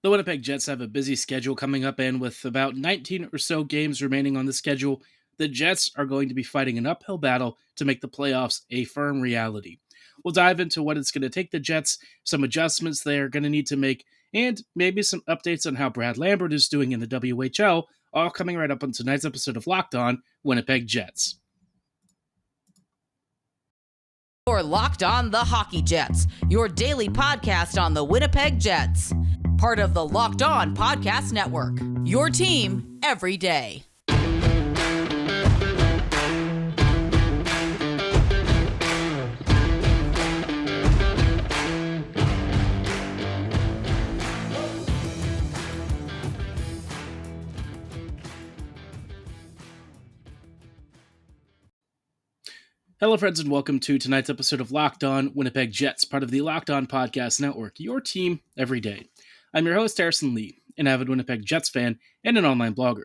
The Winnipeg Jets have a busy schedule coming up, and with about 19 or so games remaining on the schedule, the Jets are going to be fighting an uphill battle to make the playoffs a firm reality. We'll dive into what it's going to take the Jets, some adjustments they're going to need to make, and maybe some updates on how Brad Lambert is doing in the WHL, all coming right up on tonight's episode of Locked On Winnipeg Jets. You're Locked On the Hockey Jets, your daily podcast on the Winnipeg Jets. Part of the Locked On Podcast Network, your team every day. Hello, friends, and welcome to tonight's episode of Locked On Winnipeg Jets, part of the Locked On Podcast Network, your team every day. I'm your host, Harrison Lee, an avid Winnipeg Jets fan and an online blogger.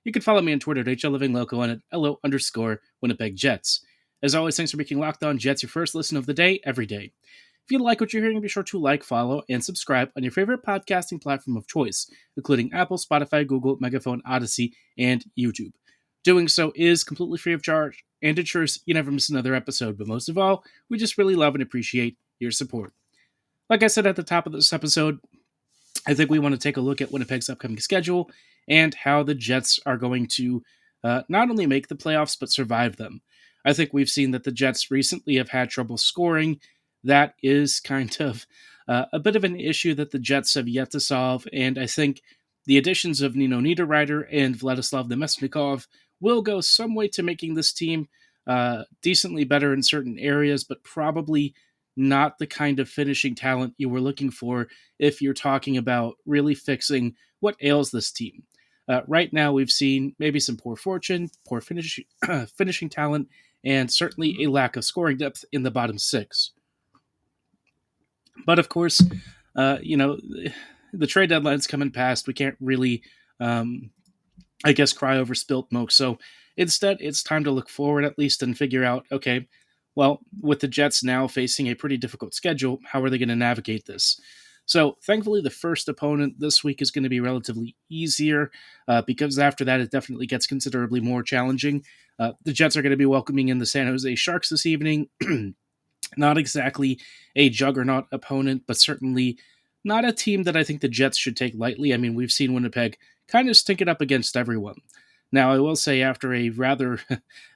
You can follow me on Twitter at HLLivingLoco and at LO_Winnipeg Jets. As always, thanks for making Locked On Jets your first listen of the day every day. If you like what you're hearing, be sure to like, follow, and subscribe on your favorite podcasting platform of choice, including Apple, Spotify, Google, Megaphone, Odyssey, and YouTube. Doing so is completely free of charge and ensures you never miss another episode, but most of all, we just really love and appreciate your support. Like I said at the top of this episode, I think we want to take a look at Winnipeg's upcoming schedule and how the Jets are going to not only make the playoffs, but survive them. I think we've seen that the Jets recently have had trouble scoring. That is kind of a bit of an issue that the Jets have yet to solve, and I think the additions of Nino Niederreiter and Vladislav Nemesnikov will go some way to making this team decently better in certain areas, but probably not the kind of finishing talent you were looking for if you're talking about really fixing what ails this team. Right now, we've seen maybe some poor fortune, poor finishing talent, and certainly a lack of scoring depth in the bottom six. But of course, the trade deadline's coming past. We can't really cry over spilt milk. So instead, it's time to look forward at least and figure out, okay, well, with the Jets now facing a pretty difficult schedule, how are they going to navigate this? So thankfully, the first opponent this week is going to be relatively easier because after that, it definitely gets considerably more challenging. The Jets are going to be welcoming in the San Jose Sharks this evening. Not exactly a juggernaut opponent, but certainly not a team that I think the Jets should take lightly. I mean, we've seen Winnipeg kind of stink it up against everyone. Now, I will say after a rather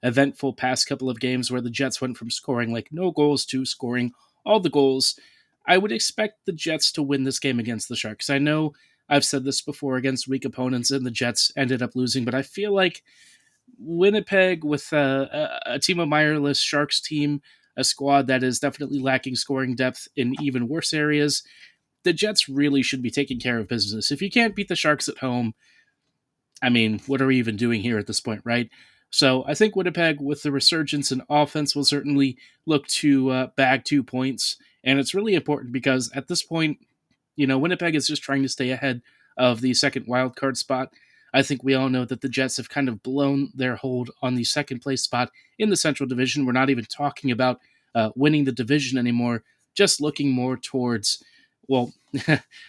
eventful past couple of games where the Jets went from scoring like no goals to scoring all the goals, I would expect the Jets to win this game against the Sharks. I know I've said this before against weak opponents and the Jets ended up losing, but I feel like Winnipeg with a Timo Meierless Sharks team, a squad that is definitely lacking scoring depth in even worse areas, the Jets really should be taking care of business. If you can't beat the Sharks at home, I mean, what are we even doing here at this point, right? So I think Winnipeg, with the resurgence in offense, will certainly look to bag 2 points. And it's really important because at this point, Winnipeg is just trying to stay ahead of the second wildcard spot. I think we all know that the Jets have kind of blown their hold on the second place spot in the Central Division. We're not even talking about winning the division anymore, just looking more towards, well,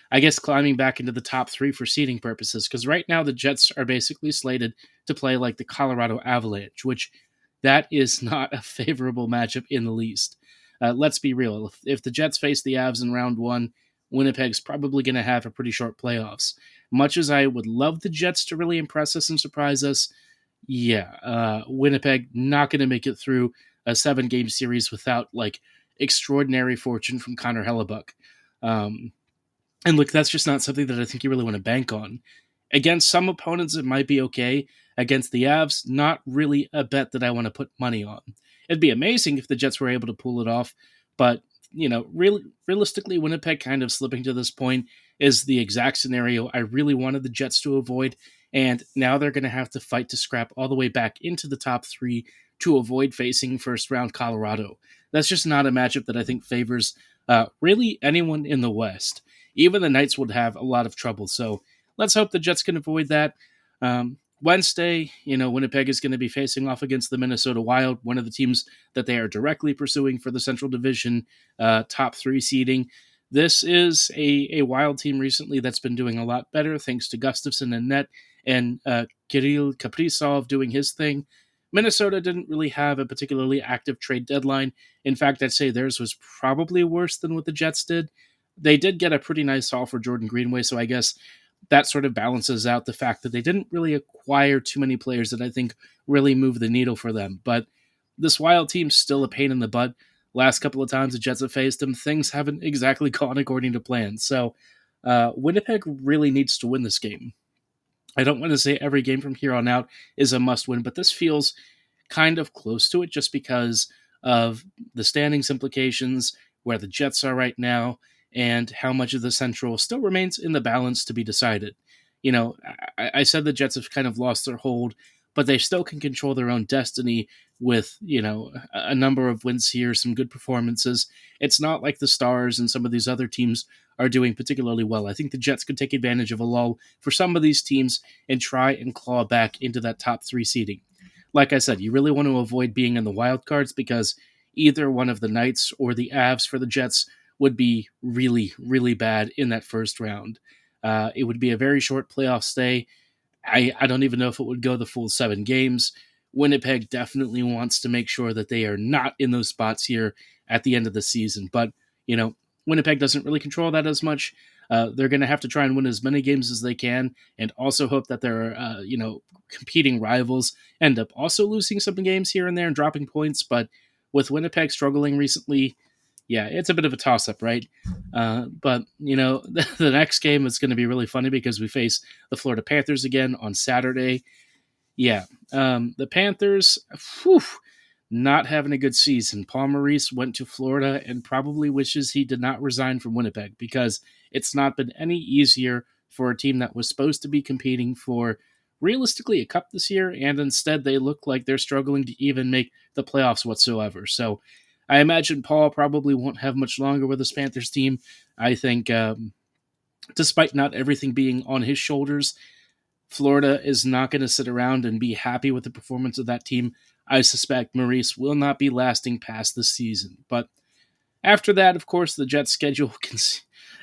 I guess climbing back into the top three for seeding purposes, because right now the Jets are basically slated to play like the Colorado Avalanche, which that is not a favorable matchup in the least. Let's be real. If the Jets face the Avs in round one, Winnipeg's probably going to have a pretty short playoffs. Much as I would love the Jets to really impress us and surprise us, Winnipeg not going to make it through a 7-game series without like extraordinary fortune from Connor Hellebuck. And look, that's just not something that I think you really want to bank on. Against some opponents, it might be okay. Against the Avs, not really a bet that I want to put money on. It'd be amazing if the Jets were able to pull it off, but realistically, Winnipeg kind of slipping to this point is the exact scenario I really wanted the Jets to avoid, and now they're going to have to fight to scrap all the way back into the top three to avoid facing first-round Colorado. That's just not a matchup that I think favors really anyone in the West. Even the Knights would have a lot of trouble, so let's hope the Jets can avoid that. Wednesday, Winnipeg is going to be facing off against the Minnesota Wild, one of the teams that they are directly pursuing for the Central Division top three seeding. This is a Wild team recently that's been doing a lot better thanks to Gustafson and net and Kirill Kaprizov doing his thing. Minnesota didn't really have a particularly active trade deadline. In fact, I'd say theirs was probably worse than what the Jets did. They did get a pretty nice haul for Jordan Greenway, so I guess that sort of balances out the fact that they didn't really acquire too many players that I think really move the needle for them. But this Wild team's still a pain in the butt. Last couple of times the Jets have faced them, things haven't exactly gone according to plan. So Winnipeg really needs to win this game. I don't want to say every game from here on out is a must win, but this feels kind of close to it just because of the standings implications, where the Jets are right now, and how much of the Central still remains in the balance to be decided. You know, I said the Jets have kind of lost their hold, but they still can control their own destiny with, a number of wins here, some good performances. It's not like the Stars and some of these other teams are doing particularly well. I think the Jets could take advantage of a lull for some of these teams and try and claw back into that top three seeding. Like I said, you really want to avoid being in the wild cards because either one of the Knights or the Avs for the Jets would be really, really bad in that first round. It would be a very short playoff stay. I don't even know if it would go the full 7 games. Winnipeg definitely wants to make sure that they are not in those spots here at the end of the season. But, Winnipeg doesn't really control that as much. They're going to have to try and win as many games as they can and also hope that their, competing rivals end up also losing some games here and there and dropping points. But with Winnipeg struggling recently, yeah, it's a bit of a toss-up, right? But, the next game is going to be really funny because we face the Florida Panthers again on Saturday. Yeah, the Panthers, not having a good season. Paul Maurice went to Florida and probably wishes he did not resign from Winnipeg because it's not been any easier for a team that was supposed to be competing for realistically a cup this year, and instead they look like they're struggling to even make the playoffs whatsoever. So I imagine Paul probably won't have much longer with this Panthers team. I think, despite not everything being on his shoulders, Florida is not going to sit around and be happy with the performance of that team. I suspect Maurice will not be lasting past this season. But after that, of course, the Jets' schedule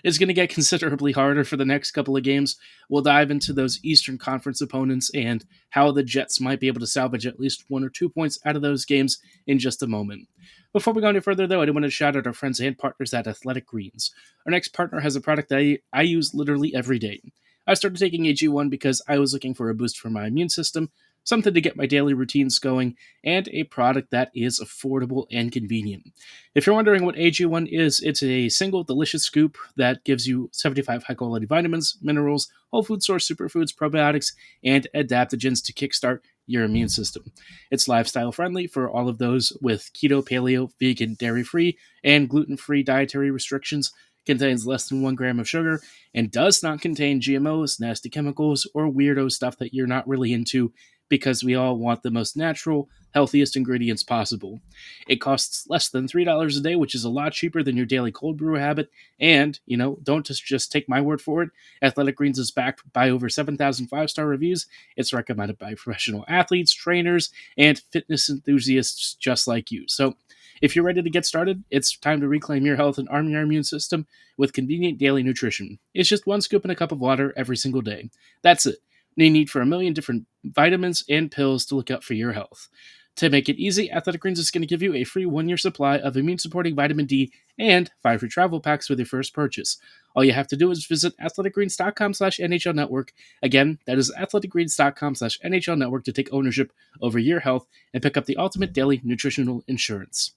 is going to get considerably harder for the next couple of games. We'll dive into those Eastern Conference opponents and how the Jets might be able to salvage at least 1 or 2 points out of those games in just a moment. Before we go any further, though, I do want to shout out our friends and partners at Athletic Greens. Our next partner has a product that I use literally every day. I started taking AG1 because I was looking for a boost for my immune system, something to get my daily routines going, and a product that is affordable and convenient. If you're wondering what AG1 is, it's a single delicious scoop that gives you 75 high-quality vitamins, minerals, whole food source superfoods, probiotics, and adaptogens to kickstart your immune system. It's lifestyle friendly for all of those with keto, paleo, vegan, dairy-free, and gluten-free dietary restrictions, contains less than 1 gram of sugar, and does not contain GMOs, nasty chemicals, or weirdo stuff that you're not really into, because we all want the most natural, healthiest ingredients possible. It costs less than $3 a day, which is a lot cheaper than your daily cold brew habit. And, don't just take my word for it. Athletic Greens is backed by over 7,000 5-star reviews. It's recommended by professional athletes, trainers, and fitness enthusiasts just like you. So if you're ready to get started, it's time to reclaim your health and arm your immune system with convenient daily nutrition. It's just 1 scoop in a cup of water every single day. That's it. You need for a million different vitamins and pills to look out for your health. To make it easy, Athletic Greens is going to give you a free 1-year supply of immune-supporting vitamin D and 5 free travel packs with your first purchase. All you have to do is visit athleticgreens.com/NHL Network. Again, that is athleticgreens.com/NHL Network to take ownership over your health and pick up the ultimate daily nutritional insurance.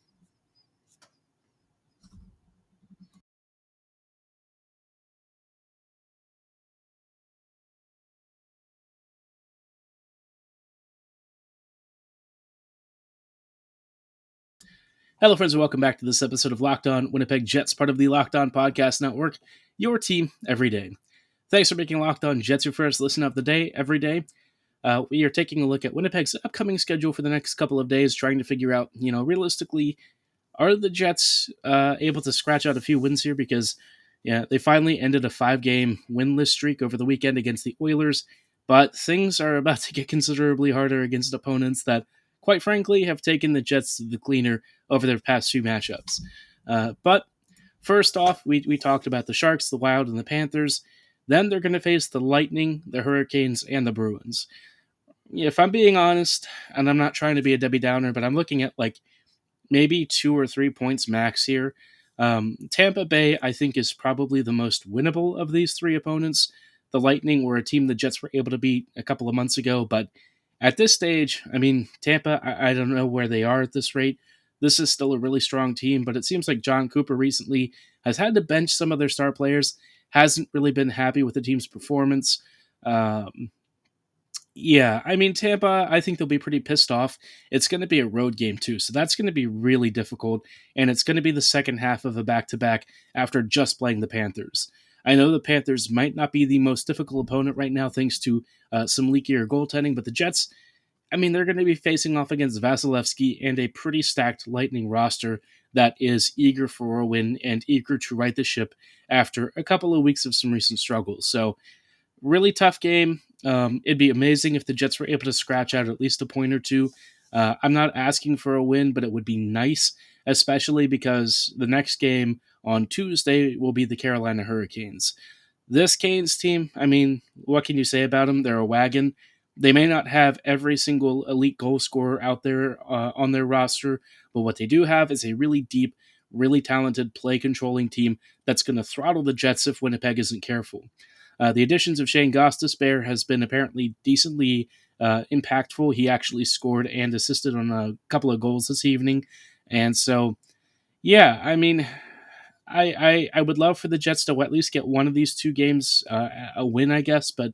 Hello, friends, and welcome back to this episode of Locked On Winnipeg Jets, part of the Locked On Podcast Network, your team every day. Thanks for making Locked On Jets your first listen of the day every day. We are taking a look at Winnipeg's upcoming schedule for the next couple of days, trying to figure out, realistically, are the Jets able to scratch out a few wins here? Because, they finally ended a 5-game winless streak over the weekend against the Oilers, but things are about to get considerably harder against opponents that, quite frankly, have taken the Jets to the cleaner over their past few matchups. But First off, we talked about the Sharks, the Wild, and the Panthers. Then they're going to face the Lightning, the Hurricanes, and the Bruins. If I'm being honest, and I'm not trying to be a Debbie Downer, but I'm looking at like maybe 2 or 3 points max here. Tampa Bay, I think, is probably the most winnable of these three opponents. The Lightning were a team the Jets were able to beat a couple of months ago, but at this stage, I mean, Tampa, I don't know where they are at this rate. This is still a really strong team, but it seems like John Cooper recently has had to bench some of their star players, hasn't really been happy with the team's performance. Um, yeah, I mean, Tampa, I think they'll be pretty pissed off. It's going to be a road game, too, so that's going to be really difficult, and it's going to be the second half of a back to back after just playing the Panthers. I know the Panthers might not be the most difficult opponent right now, thanks to some leakier goaltending, but the Jets, I mean, they're going to be facing off against Vasilevsky and a pretty stacked Lightning roster that is eager for a win and eager to right the ship after a couple of weeks of some recent struggles. So, really tough game. It'd be amazing if the Jets were able to scratch out at least a point or two. I'm not asking for a win, but it would be nice, especially because the next game on Tuesday will be the Carolina Hurricanes. This Canes team, I mean, what can you say about them? They're a wagon. They may not have every single elite goal scorer out there on their roster, but what they do have is a really deep, really talented play controlling team that's going to throttle the Jets if Winnipeg isn't careful. The additions of Shane Gostisbehere has been apparently decently impactful. He actually scored and assisted on a couple of goals this evening. And so, yeah, I mean, I would love for the Jets to at least get one of these two games a win, I guess, but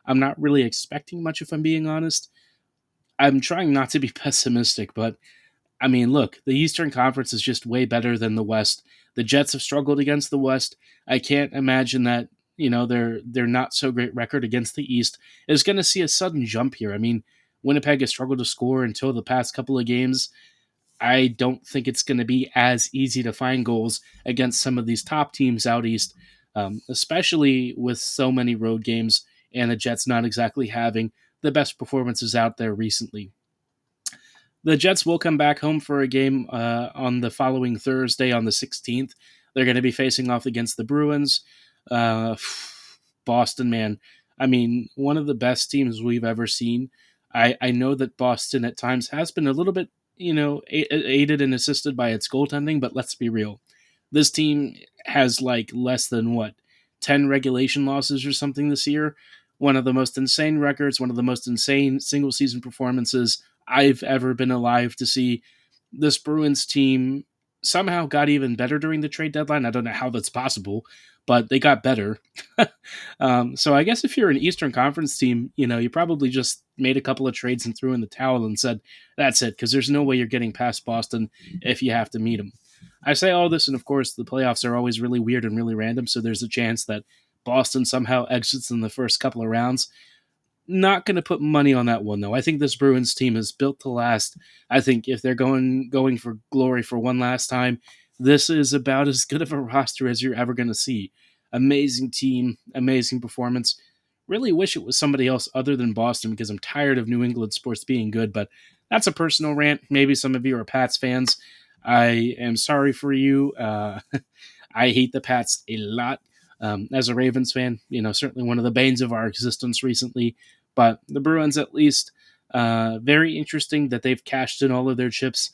I'm not really expecting much if I'm being honest. I'm trying not to be pessimistic, but I mean, look, the Eastern Conference is just way better than the West. The Jets have struggled against the West. I can't imagine that, their not so great record against the East is going to see a sudden jump here. I mean, Winnipeg has struggled to score until the past couple of games. I don't think it's going to be as easy to find goals against some of these top teams out east, especially with so many road games and the Jets not exactly having the best performances out there recently. The Jets will come back home for a game on the following Thursday on the 16th. They're going to be facing off against the Bruins. Uh, Boston, man. I mean, one of the best teams we've ever seen. I know that Boston at times has been a little bit, aided and assisted by its goaltending, but let's be real. This team has like less than what, 10 regulation losses or something this year. One of the most insane records, one of the most insane single season performances I've ever been alive to see. This Bruins team somehow got even better during the trade deadline. I don't know how that's possible, but they got better. So I guess if you're an Eastern Conference team, you probably just made a couple of trades and threw in the towel and said, that's it, because there's no way you're getting past Boston if you have to meet them. I say all this, and of course, the playoffs are always really weird and really random, so there's a chance that Boston somehow exits in the first couple of rounds. Not going to put money on that one, though. I think this Bruins team is built to last. I think if they're going for glory for one last time, this is about as good of a roster as you're ever going to see. Amazing team, amazing performance. Really wish it was somebody else other than Boston because I'm tired of New England sports being good, but that's a personal rant. Maybe some of you are Pats fans. I am sorry for you. I hate the Pats a lot. As a Ravens fan, certainly one of the banes of our existence recently. But the Bruins, at least, very interesting that they've cashed in all of their chips.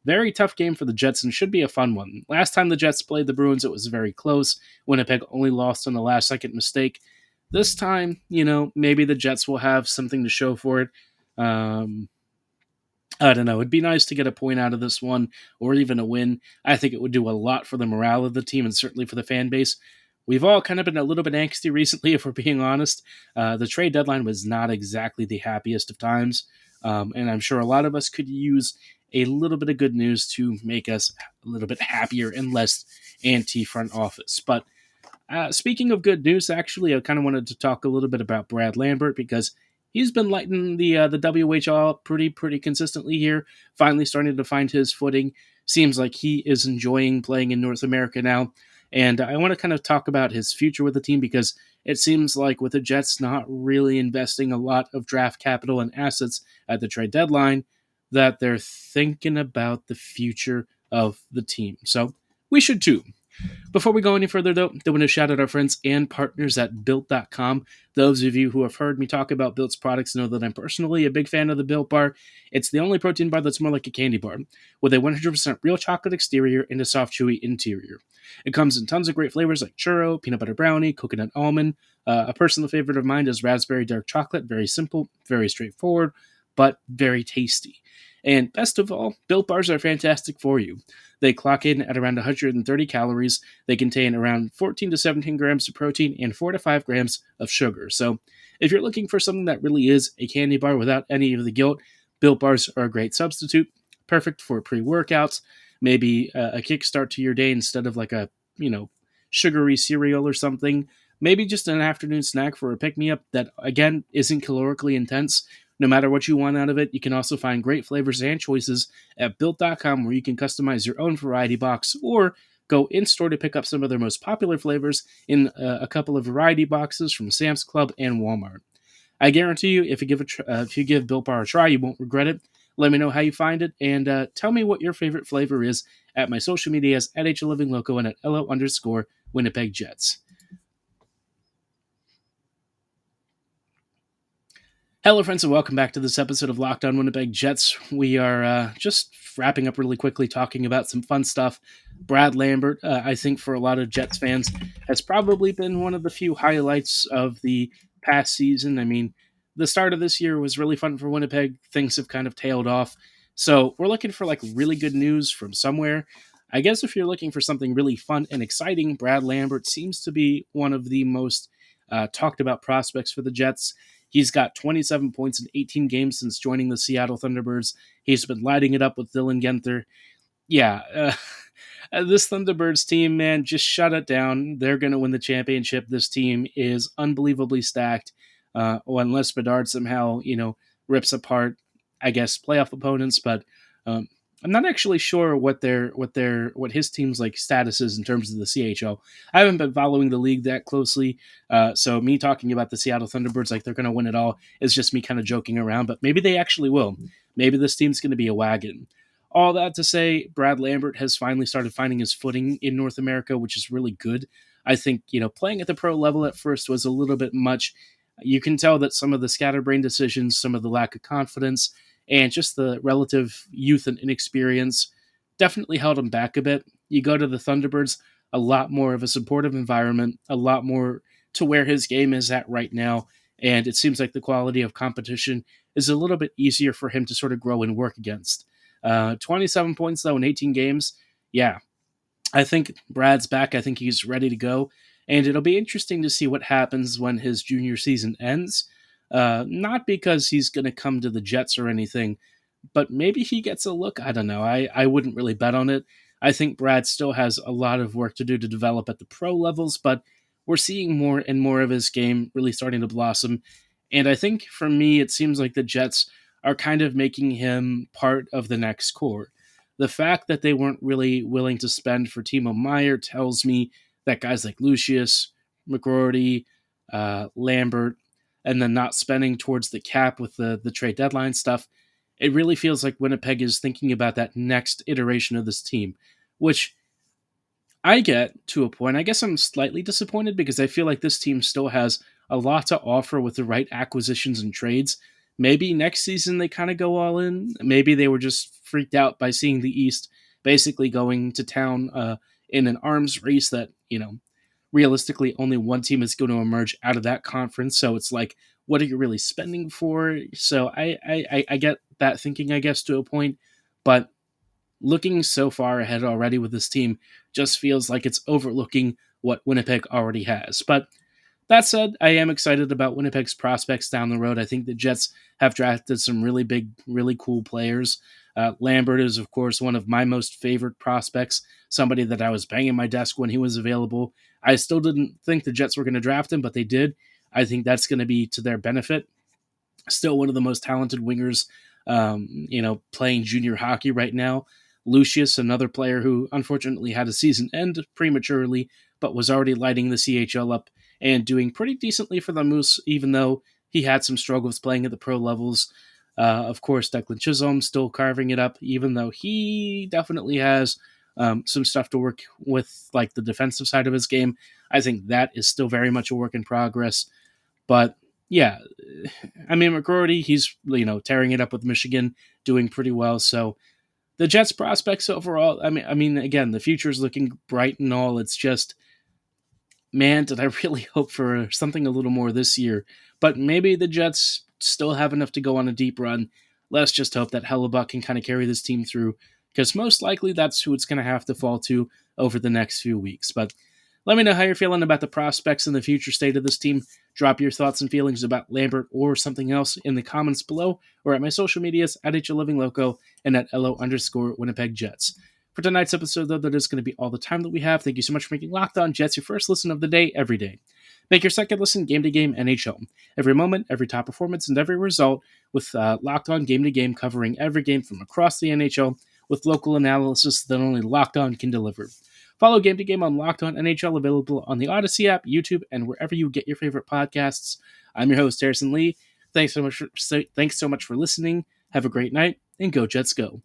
Very tough game for the Jets and should be a fun one. Last time the Jets played the Bruins, it was very close. Winnipeg only lost on the last-second mistake. This time, maybe the Jets will have something to show for it. I don't know. It'd be nice to get a point out of this one or even a win. I think it would do a lot for the morale of the team and certainly for the fan base. We've all kind of been a little bit angsty recently, if we're being honest. The trade deadline was not exactly the happiest of times, and I'm sure a lot of us could use a little bit of good news to make us a little bit happier and less anti-front office. But speaking of good news, actually, I kind of wanted to talk a little bit about Brad Lambert because he's been lighting the WHL pretty consistently here, finally starting to find his footing. Seems like he is enjoying playing in North America now. And I want to kind of talk about his future with the team because it seems like with the Jets not really investing a lot of draft capital and assets at the trade deadline, that they're thinking about the future of the team. So we should too. Before we go any further, though, I want to shout out our friends and partners at Built.com. Those of you who have heard me talk about Built's products know that I'm personally a big fan of the Built Bar. It's the only protein bar that's more like a candy bar, with a 100% real chocolate exterior and a soft, chewy interior. It comes in tons of great flavors like churro, peanut butter brownie, coconut almond. A personal favorite of mine is raspberry dark chocolate. Very simple, very straightforward, but very tasty. And best of all, Built Bars are fantastic for you. They clock in at around 130 calories. They contain around 14 to 17 grams of protein and 4 to 5 grams of sugar. So, if you're looking for something that really is a candy bar without any of the guilt, Built Bars are a great substitute. Perfect for pre-workouts, maybe a kickstart to your day instead of like a, sugary cereal or something. Maybe just an afternoon snack for a pick-me-up that, again, isn't calorically intense. No matter what you want out of it, you can also find great flavors and choices at Built.com, where you can customize your own variety box or go in-store to pick up some of their most popular flavors in a couple of variety boxes from Sam's Club and Walmart. I guarantee you, if you give Built Bar a try, you won't regret it. Let me know how you find it, and tell me what your favorite flavor is at my social medias at HLivingLoco and at LO_Winnipeg Jets. Hello, friends, and welcome back to this episode of Locked On Winnipeg Jets. We are just wrapping up really quickly, talking about some fun stuff. Brad Lambert, I think for a lot of Jets fans, has probably been one of the few highlights of the past season. I mean, the start of this year was really fun for Winnipeg. Things have kind of tailed off. So we're looking for like really good news from somewhere. I guess if you're looking for something really fun and exciting, Brad Lambert seems to be one of the most talked about prospects for the Jets. He's got 27 points in 18 games since joining the Seattle Thunderbirds. He's been lighting it up with Dylan Genther. Yeah, this Thunderbirds team, man, just shut it down. They're going to win the championship. This team is unbelievably stacked. Unless Bedard somehow, rips apart, I guess, playoff opponents. But I'm not actually sure what his team's like status is in terms of the CHL. I haven't been following the league that closely, so me talking about the Seattle Thunderbirds like they're going to win it all is just me kind of joking around. But maybe they actually will. Maybe this team's going to be a wagon. All that to say, Brad Lambert has finally started finding his footing in North America, which is really good. I think playing at the pro level at first was a little bit much. You can tell that some of the scatterbrain decisions, some of the lack of confidence, and just the relative youth and inexperience definitely held him back a bit. You go to the Thunderbirds, a lot more of a supportive environment, a lot more to where his game is at right now, and it seems like the quality of competition is a little bit easier for him to sort of grow and work against. 27 points, though, in 18 games. Yeah, I think Brad's back. I think he's ready to go, and it'll be interesting to see what happens when his junior season ends. Not because he's going to come to the Jets or anything, but maybe he gets a look. I don't know. I wouldn't really bet on it. I think Brad still has a lot of work to do to develop at the pro levels, but we're seeing more and more of his game really starting to blossom. And I think for me, it seems like the Jets are kind of making him part of the next core. The fact that they weren't really willing to spend for Timo Meier tells me that guys like Lucius, McGroarty, Lambert, and then not spending towards the cap with the trade deadline stuff, it really feels like Winnipeg is thinking about that next iteration of this team, which I get to a point. I guess I'm slightly disappointed because I feel like this team still has a lot to offer with the right acquisitions and trades. Maybe next season they kind of go all in. Maybe they were just freaked out by seeing the East basically going to town in an arms race that, realistically only one team is going to emerge out of that conference. So it's like, what are you really spending for? So I get that thinking, I guess, to a point. But looking so far ahead already with this team just feels like it's overlooking what Winnipeg already has. But that said, I am excited about Winnipeg's prospects down the road. I think the Jets have drafted some really big, really cool players. Lambert is, of course, one of my most favorite prospects, somebody that I was banging my desk when he was available. I still didn't think the Jets were going to draft him, but they did. I think that's going to be to their benefit. Still one of the most talented wingers, playing junior hockey right now. Lucius, another player who unfortunately had a season end prematurely, but was already lighting the CHL up and doing pretty decently for the Moose, even though he had some struggles playing at the pro levels. Of course, Declan Chisholm still carving it up, even though he definitely has some stuff to work with, like the defensive side of his game. I think that is still very much a work in progress. But yeah, I mean, McGroarty, he's, tearing it up with Michigan, doing pretty well. So the Jets prospects overall, I mean, again, the future is looking bright and all. It's just, man, did I really hope for something a little more this year. But maybe the Jets still have enough to go on a deep run. Let's just hope that Hellebuck can kind of carry this team through, because most likely that's who it's going to have to fall to over the next few weeks. But let me know how you're feeling about the prospects and the future state of this team. Drop your thoughts and feelings about Lambert or something else in the comments below, or at my social medias at HLivingLoco and at LO_Winnipeg Jets. For tonight's episode, though, that is going to be all the time that we have. Thank you so much for making Locked On Jets your first listen of the day every day. Make your second listen game to game NHL. Every moment, every top performance, and every result with Locked On Game to Game, covering every game from across the NHL with local analysis that only Locked On can deliver. Follow Game to Game on Locked On NHL, available on the Odyssey app, YouTube, and wherever you get your favorite podcasts. I'm your host, Harrison Lee. Thanks so much for listening. Have a great night, and go Jets go.